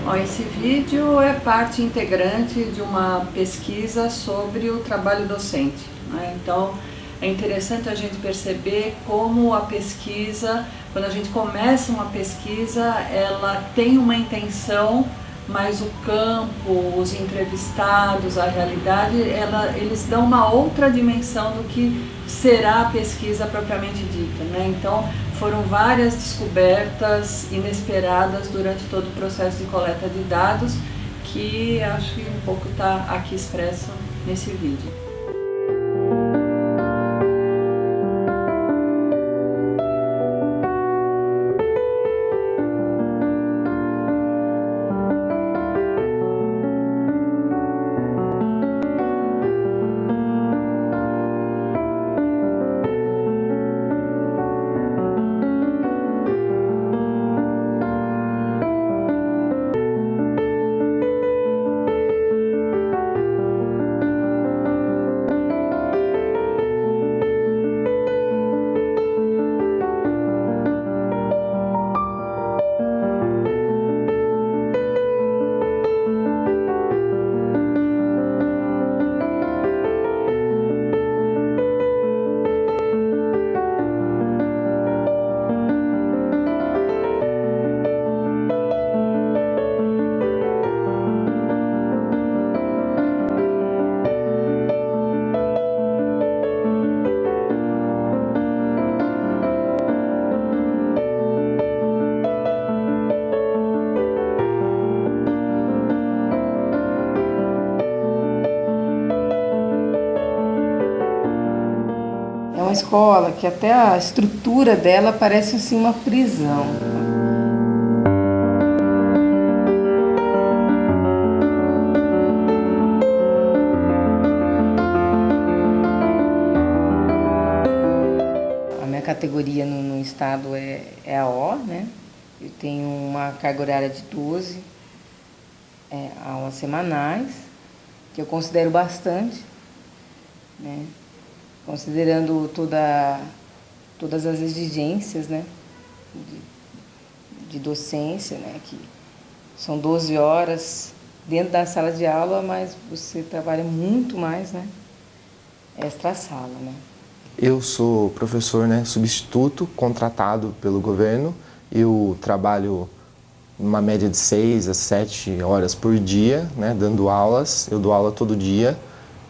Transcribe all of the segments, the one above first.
Bom, esse vídeo é parte integrante de uma pesquisa sobre o trabalho docente, né? Então, é interessante a gente perceber como a pesquisa, quando a gente começa uma pesquisa, ela tem uma intenção, mas o campo, os entrevistados, a realidade, eles dão uma outra dimensão do que será a pesquisa propriamente dita, né? Então, foram várias descobertas inesperadas durante todo o processo de coleta de dados, que acho que um pouco está aqui expresso nesse vídeo. É uma escola que até a estrutura dela parece assim uma prisão. A minha categoria no estado é a O, né? Eu tenho uma carga horária de 12 aulas semanais, que eu considero bastante, né? Considerando todas as exigências, né, de docência, né, que são 12 horas dentro da sala de aula, mas você trabalha muito mais, né, extra sala, né. Eu sou professor, né, substituto, contratado pelo governo. Eu trabalho numa média de 6 a 7 horas por dia, né, dando aulas. Eu dou aula todo dia.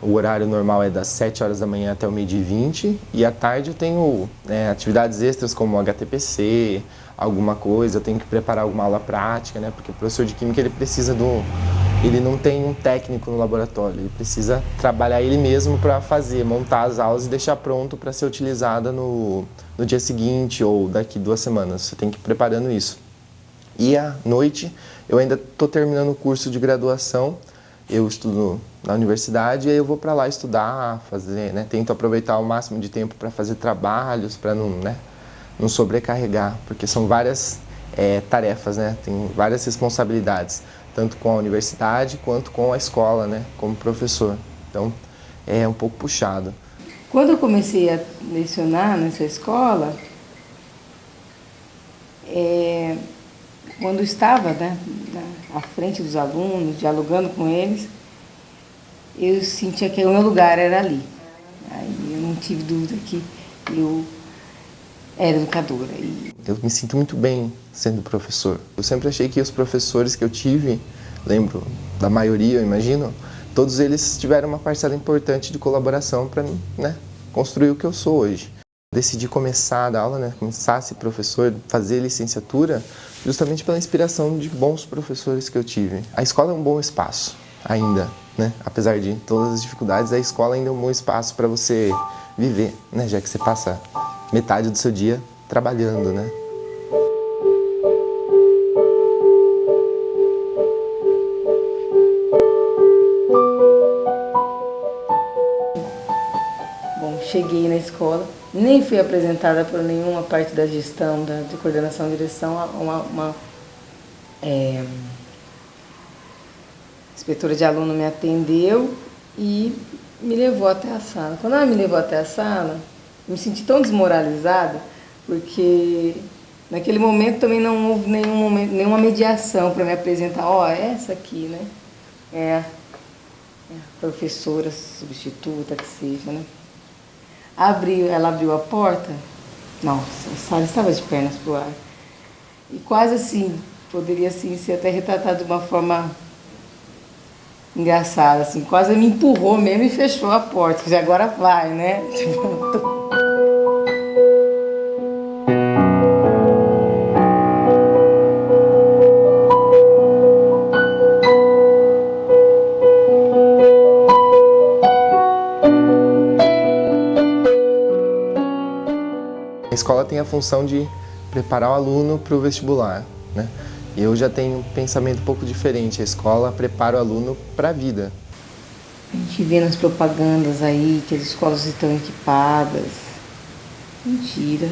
O horário normal é das 7 horas da manhã até o meio-dia e 20, e à tarde eu tenho atividades extras como HTPC, alguma coisa, eu tenho que preparar alguma aula prática, né? Porque o professor de Química ele não tem um técnico no laboratório, ele precisa trabalhar ele mesmo para montar as aulas e deixar pronto para ser utilizada no dia seguinte ou daqui 2 semanas. Você tem que ir preparando isso. E à noite eu ainda estou terminando o curso de graduação. Eu estudo na universidade e aí eu vou para lá estudar, fazer, né? Tento aproveitar o máximo de tempo para fazer trabalhos, para não sobrecarregar, porque são várias tarefas, né? Tem várias responsabilidades, tanto com a universidade quanto com a escola, né? Como professor. Então, é um pouco puxado. Quando eu comecei a lecionar nessa escola, quando eu estava, né, à frente dos alunos, dialogando com eles, eu sentia que o meu lugar era ali. Aí eu não tive dúvida que eu era educadora. Eu me sinto muito bem sendo professor. Eu sempre achei que os professores que eu tive, lembro da maioria, eu imagino, todos eles tiveram uma parcela importante de colaboração para, né, construir o que eu sou hoje. Decidi começar a dar aula, né, começar a ser professor, fazer licenciatura, justamente pela inspiração de bons professores que eu tive. A escola é um bom espaço, ainda, né? Apesar de todas as dificuldades, a escola ainda é um bom espaço para você viver, né? Já que você passa metade do seu dia trabalhando, né? Bom, cheguei na escola, nem fui apresentada por nenhuma parte da gestão, de coordenação e direção, uma inspetora de aluno me atendeu e me levou até a sala. Quando ela me levou até a sala, eu me senti tão desmoralizada, porque Naquele momento também não houve nenhuma mediação para me apresentar, essa aqui, né? É a professora substituta que seja, né? Ela abriu a porta, nossa, a sala estava de pernas pro ar. E quase assim, poderia assim, ser até retratado de uma forma engraçada, assim, quase me empurrou mesmo e fechou a porta, que agora vai, né? A escola tem a função de preparar o aluno para o vestibular, né? E eu já tenho um pensamento um pouco diferente. A escola prepara o aluno para a vida. A gente vê nas propagandas aí que as escolas estão equipadas. Mentira.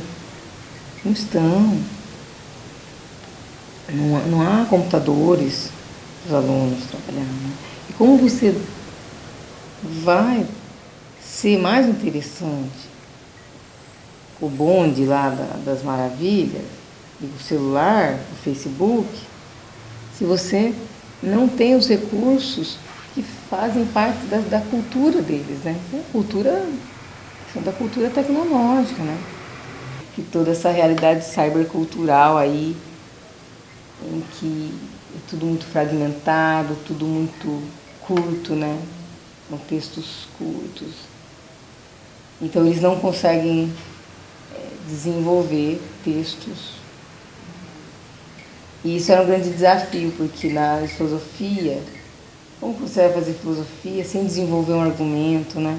Não estão. Não há computadores para os alunos trabalhando. E como você vai ser mais interessante o bonde lá das maravilhas, e o celular, o Facebook, se você não tem os recursos que fazem parte da cultura deles, né? Da cultura tecnológica, né? Que toda essa realidade cybercultural aí, em que é tudo muito fragmentado, tudo muito curto, né? São textos curtos. Então eles não conseguem desenvolver textos. E isso era um grande desafio, porque na filosofia, como você vai fazer filosofia sem desenvolver um argumento, né?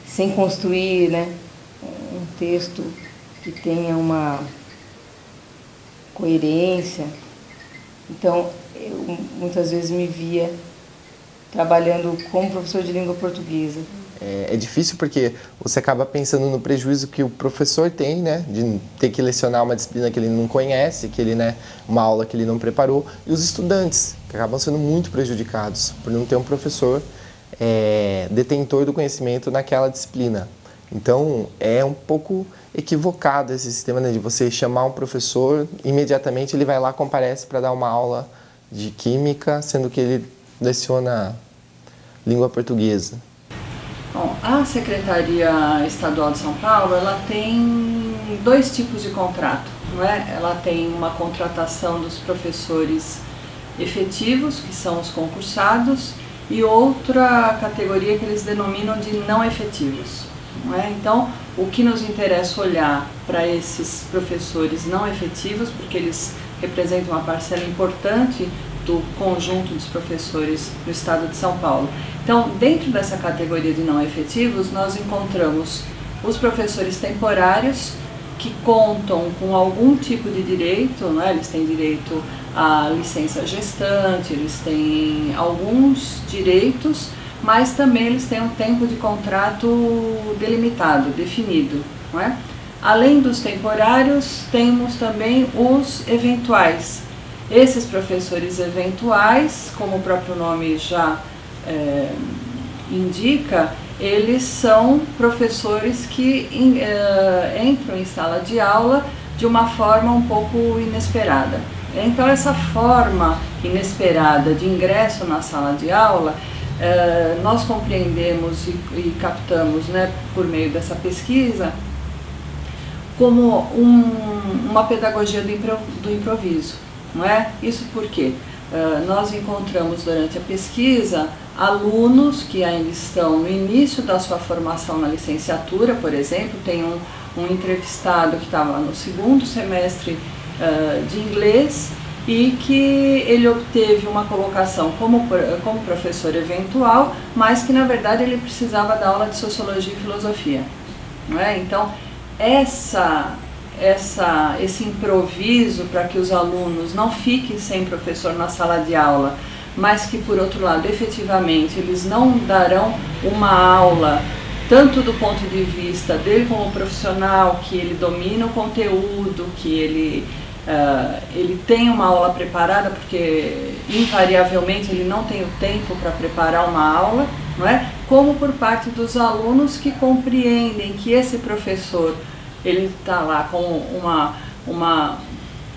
Sem construir, né, um texto que tenha uma coerência? Então, eu muitas vezes me via trabalhando como professor de língua portuguesa. É difícil porque você acaba pensando no prejuízo que o professor tem, né, de ter que lecionar uma disciplina que ele não conhece, que ele, né, uma aula que ele não preparou, e os estudantes, que acabam sendo muito prejudicados por não ter um professor detentor do conhecimento naquela disciplina. Então, é um pouco equivocado esse sistema, né, de você chamar um professor, imediatamente ele vai lá, comparece para dar uma aula de química, sendo que ele leciona língua portuguesa. Bom, a Secretaria Estadual de São Paulo, ela tem dois tipos de contrato, não é? Ela tem uma contratação dos professores efetivos, que são os concursados, e outra categoria que eles denominam de não efetivos, não é? Então, o que nos interessa olhar para esses professores não efetivos, porque eles representam uma parcela importante do conjunto dos professores do estado de São Paulo. Então, dentro dessa categoria de não efetivos, nós encontramos os professores temporários que contam com algum tipo de direito, né? Eles têm direito à licença gestante, eles têm alguns direitos, mas também eles têm um tempo de contrato delimitado, definido, não é? Além dos temporários, temos também os eventuais. Esses professores eventuais, como o próprio nome já indica, eles são professores que entram em sala de aula de uma forma um pouco inesperada. Então, essa forma inesperada de ingresso na sala de aula, nós compreendemos e captamos, né, por meio dessa pesquisa, como uma pedagogia do improviso. Não é? Isso porque nós encontramos durante a pesquisa alunos que ainda estão no início da sua formação na licenciatura, por exemplo. Tem um entrevistado que estava no segundo semestre de inglês e que ele obteve uma colocação como professor eventual, mas que na verdade ele precisava dar aula de sociologia e filosofia. Não é? Então, esse improviso para que os alunos não fiquem sem professor na sala de aula, mas que, por outro lado, efetivamente, eles não darão uma aula, tanto do ponto de vista dele como profissional, que ele domina o conteúdo, que ele tem uma aula preparada, porque, invariavelmente, ele não tem o tempo para preparar uma aula, não é? Como por parte dos alunos que compreendem que esse professor ele está lá com uma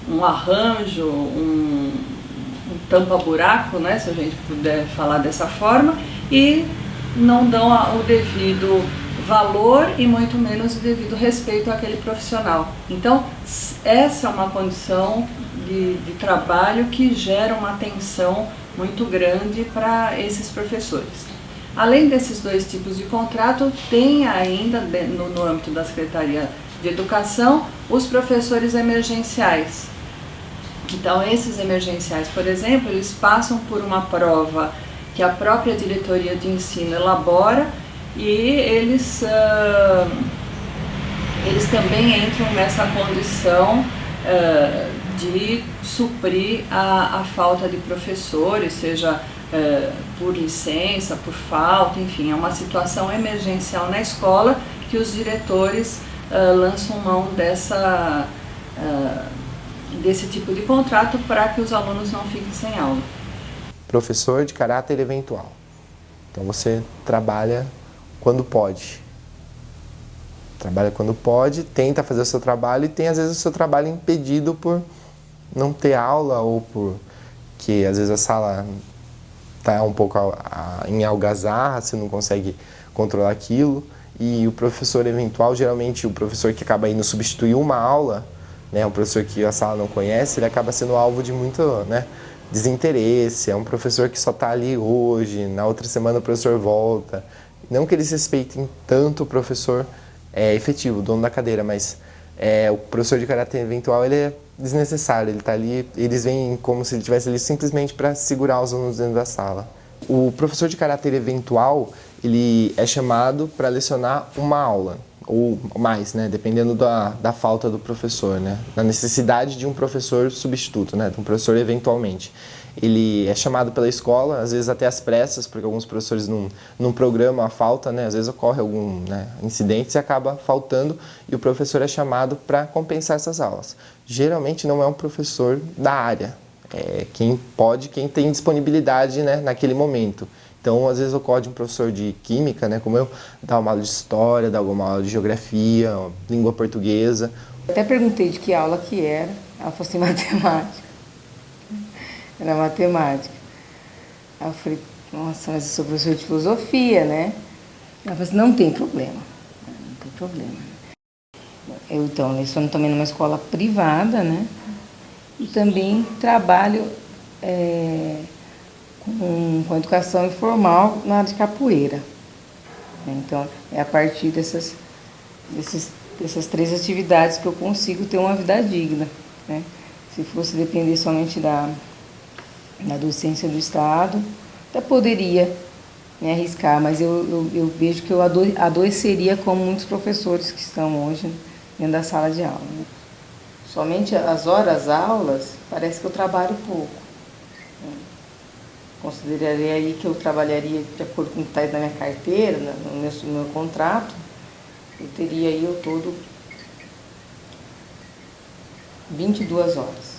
um arranjo, um tampa-buraco, né, se a gente puder falar dessa forma, e não dão o devido valor e muito menos o devido respeito àquele profissional. Então, essa é uma condição de trabalho que gera uma tensão muito grande para esses professores. Além desses dois tipos de contrato, tem ainda no âmbito da Secretaria de Educação os professores emergenciais. Então, esses emergenciais, por exemplo, eles passam por uma prova que a própria diretoria de ensino elabora e eles também entram nessa condição de suprir a falta de professores, seja por licença, por falta, enfim, é uma situação emergencial na escola que os diretores lançam mão desse tipo de contrato para que os alunos não fiquem sem aula. Professor de caráter eventual. Então você trabalha quando pode. Trabalha quando pode, tenta fazer o seu trabalho e tem às vezes o seu trabalho impedido por não ter aula ou por que às vezes a sala está um pouco em algazarra, você não consegue controlar aquilo. E o professor eventual, geralmente o professor que acaba indo substituir uma aula, né, um professor que a sala não conhece, ele acaba sendo alvo de muito, né, desinteresse. É um professor que só está ali hoje, na outra semana o professor volta. Não que eles respeitem tanto o professor efetivo, o dono da cadeira, mas o professor de caráter eventual ele é desnecessário, ele está ali, eles vêm como se ele estivesse ali simplesmente para segurar os alunos dentro da sala. O professor de caráter eventual, ele é chamado para lecionar uma aula, ou mais, né, dependendo da falta do professor, né, da necessidade de um professor substituto, né, de um professor eventualmente. Ele é chamado pela escola, às vezes até às pressas, porque alguns professores não programam a falta, né, às vezes ocorre algum, né, incidente e acaba faltando e o professor é chamado para compensar essas aulas. Geralmente não é um professor da área, é quem tem disponibilidade, né, naquele momento. Então, às vezes ocorre um professor de química, né, como eu, dar uma aula de história, dar alguma aula de geografia, língua portuguesa. Eu até perguntei de que aula que era, ela falou assim, matemática. Era matemática. Aí eu falei, nossa, mas eu sou professor de filosofia, né? Ela falou assim, não tem problema, não tem problema. Eu, então, leciono também numa escola privada, né? E também trabalho com educação informal na área de capoeira. Então, é a partir dessas três atividades que eu consigo ter uma vida digna, né? Se fosse depender somente da docência do Estado, até poderia me arriscar, mas eu vejo que eu adoeceria como muitos professores que estão hoje dentro da sala de aula, né? Somente as aulas, parece que eu trabalho pouco. Consideraria aí que eu trabalharia de acordo com o que está aí na minha carteira, no meu contrato, eu teria aí ao todo 22 horas.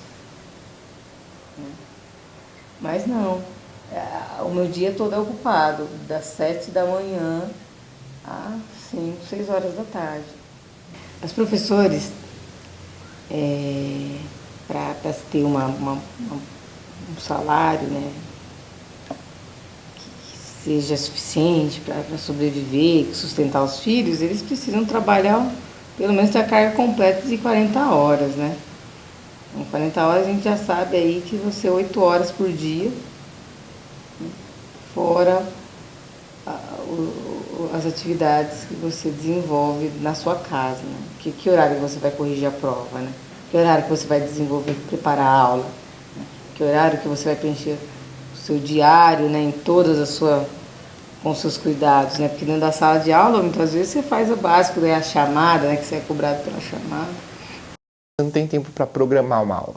Mas não, o meu dia todo é ocupado, das 7 da manhã às 5, 6 horas da tarde. Os professores, para ter um salário, né, que seja suficiente para sobreviver, sustentar os filhos, eles precisam trabalhar, pelo menos ter a carga completa de 40 horas, né? Em 40 horas a gente já sabe aí que você 8 horas por dia, fora as atividades que você desenvolve na sua casa, né? Que horário você vai corrigir a prova, né? Que horário que você vai desenvolver, preparar a aula, né? Que horário que você vai preencher o seu diário, né? Em todas com os seus cuidados, né? Porque dentro da sala de aula, muitas vezes você faz o básico, né? A chamada, né? Que você é cobrado pela chamada. Você não tem tempo para programar uma aula.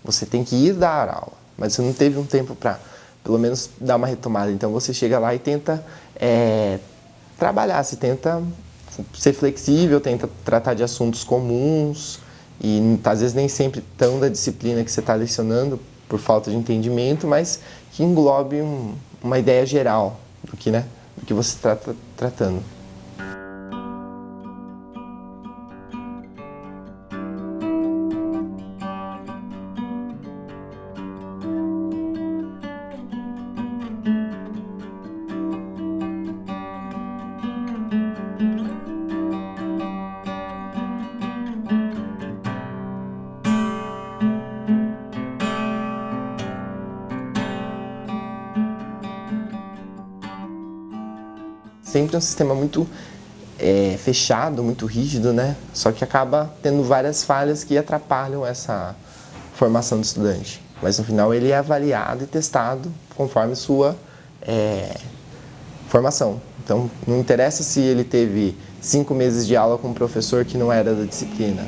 Você tem que ir dar aula, mas você não teve um tempo para, pelo menos, dar uma retomada. Então você chega lá e tenta trabalhar, você tenta ser flexível, tenta tratar de assuntos comuns e às vezes nem sempre tão da disciplina que você está lecionando por falta de entendimento, mas que englobe uma ideia geral do que você está tratando. sempre um sistema muito fechado, muito rígido, né? Só que acaba tendo várias falhas que atrapalham essa formação do estudante. Mas no final ele é avaliado e testado conforme sua formação. Então não interessa se ele teve 5 meses de aula com um professor que não era da disciplina.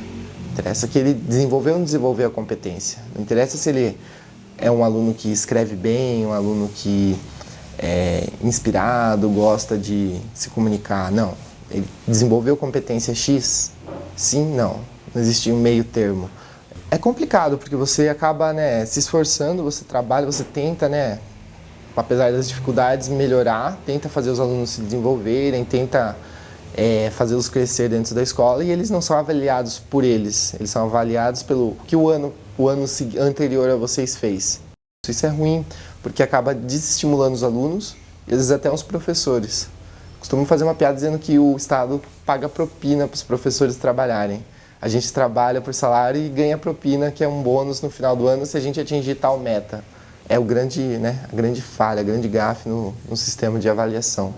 Interessa que ele desenvolveu ou não desenvolveu a competência. Não interessa se ele é um aluno que escreve bem, um aluno que é inspirado, gosta de se comunicar. Não. Ele desenvolveu competência X? Sim, não. Não existe um meio termo. É complicado, porque você acaba, né, se esforçando, você trabalha, você tenta, né, apesar das dificuldades, melhorar, tenta fazer os alunos se desenvolverem, tenta fazê-los crescer dentro da escola, e eles não são avaliados por eles são avaliados pelo que o ano anterior a vocês fez. Isso é ruim, porque acaba desestimulando os alunos e às vezes até os professores. Costumo fazer uma piada dizendo que o Estado paga propina para os professores trabalharem. A gente trabalha por salário e ganha propina, que é um bônus no final do ano se a gente atingir tal meta. É a grande falha, a grande gafe no sistema de avaliação.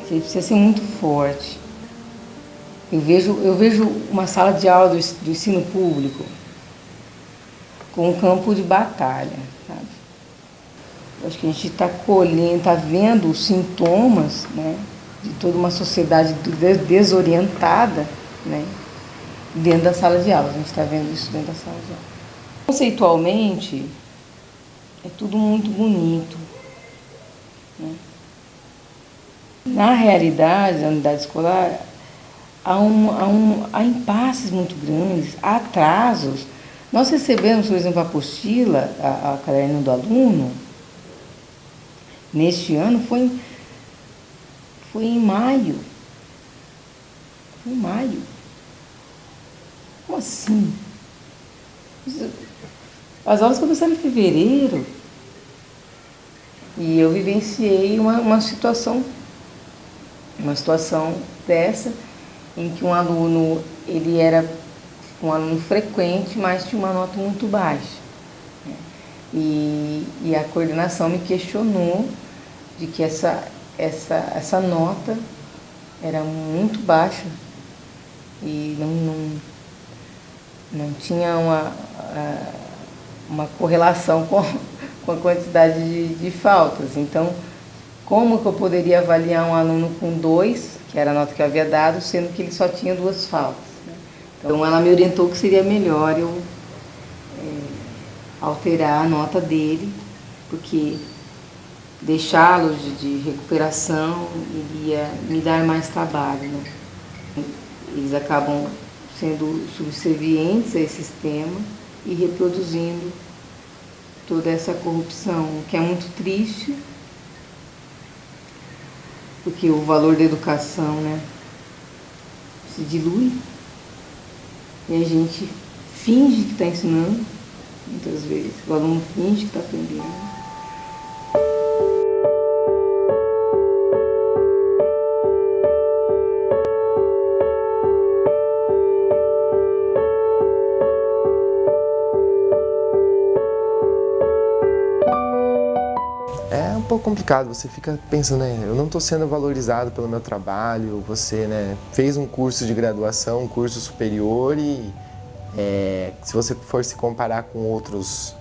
Você precisa ser muito forte. Eu vejo uma sala de aula do ensino público com um campo de batalha, sabe? Eu acho que a gente está colhendo, está vendo os sintomas, né, de toda uma sociedade desorientada, né, dentro da sala de aula. A gente está vendo isso dentro da sala de aula. Conceitualmente, é tudo muito bonito, né? Na realidade, na unidade escolar, há impasses muito grandes, há atrasos. Nós recebemos, por exemplo, a apostila, a caderno do aluno, neste ano foi em maio. Foi em maio. Como assim? As aulas começaram em fevereiro. E eu vivenciei uma situação dessa, em que um aluno, ele era um aluno frequente, mas tinha uma nota muito baixa. Né? E a coordenação me questionou de que essa nota era muito baixa e não tinha uma correlação com a quantidade de faltas. Então, como que eu poderia avaliar um aluno com 2, que era a nota que eu havia dado, sendo que ele só tinha 2 faltas? Né? Então, ela me orientou que seria melhor eu alterar a nota dele, porque deixá-lo de recuperação iria me dar mais trabalho. Né? Eles acabam sendo subservientes a esse sistema e reproduzindo toda essa corrupção, o que é muito triste, porque o valor da educação, né, se dilui e a gente finge que está ensinando, muitas vezes. O aluno finge que está aprendendo. É um pouco complicado, você fica pensando, né, eu não estou sendo valorizado pelo meu trabalho, você, né, fez um curso de graduação, um curso superior e se você for se comparar com outros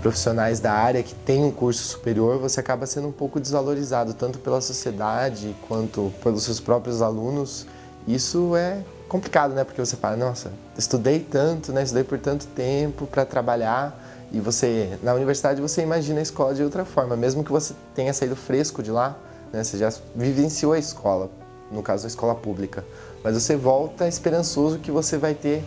profissionais da área que têm um curso superior, você acaba sendo um pouco desvalorizado, tanto pela sociedade quanto pelos seus próprios alunos. Isso é complicado, né, porque você fala, nossa, estudei tanto, né, estudei por tanto tempo para trabalhar. E você, na universidade, você imagina a escola de outra forma, mesmo que você tenha saído fresco de lá, né, você já vivenciou a escola, no caso a escola pública, mas você volta esperançoso que você vai ter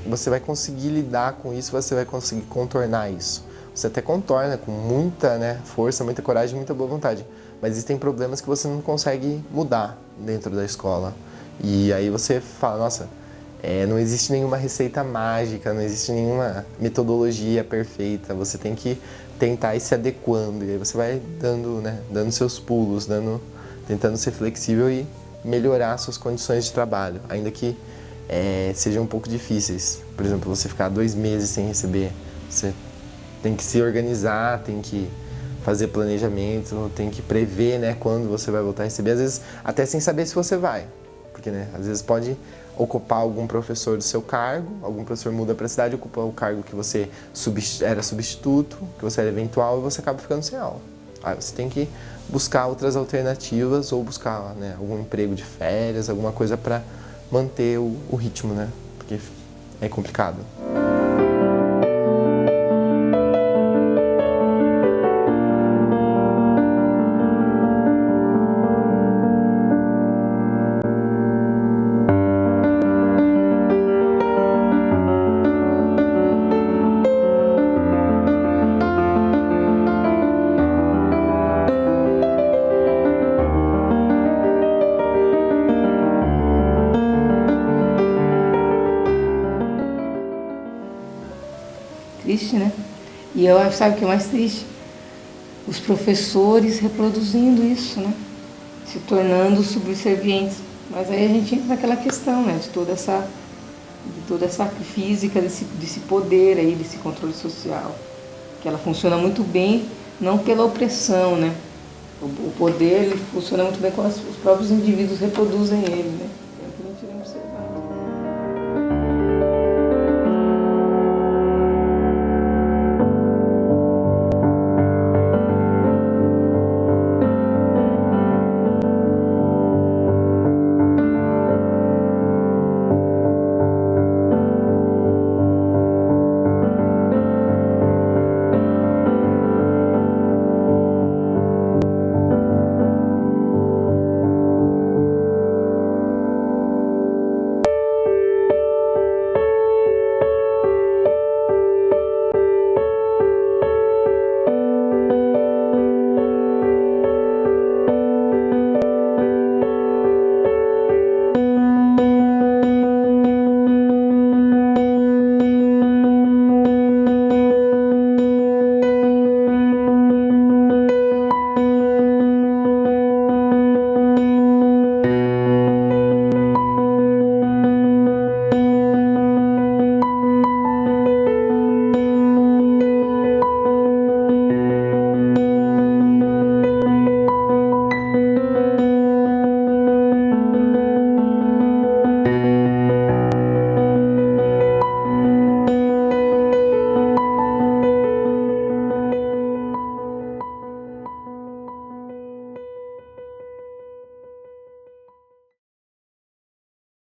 você vai conseguir lidar com isso, você vai conseguir contornar isso. Você até contorna com muita, né, força, muita coragem, muita boa vontade, mas existem problemas que você não consegue mudar dentro da escola. E aí você fala, nossa, não existe nenhuma receita mágica, não existe nenhuma metodologia perfeita, você tem que tentar ir se adequando, e aí você vai dando, né, dando seus pulos, tentando ser flexível e melhorar suas condições de trabalho, ainda que sejam um pouco difíceis. Por exemplo, você ficar 2 meses sem receber, você tem que se organizar, tem que fazer planejamento, tem que prever, né, quando você vai voltar a receber, às vezes até sem saber se você vai, porque, né, às vezes pode ocupar algum professor do seu cargo, algum professor muda para a cidade, ocupa o cargo que você era substituto, que você era eventual, e você acaba ficando sem aula. Aí você tem que buscar outras alternativas ou buscar, né, algum emprego de férias, alguma coisa para manter o ritmo, né, porque é complicado. Triste, né? E eu acho, sabe o que é mais triste? Os professores reproduzindo isso, né? Se tornando subservientes. Mas aí a gente entra naquela questão, né? De toda essa física, desse poder aí, desse controle social. Que ela funciona muito bem, não pela opressão, né? O poder, ele funciona muito bem quando os próprios indivíduos reproduzem ele, né?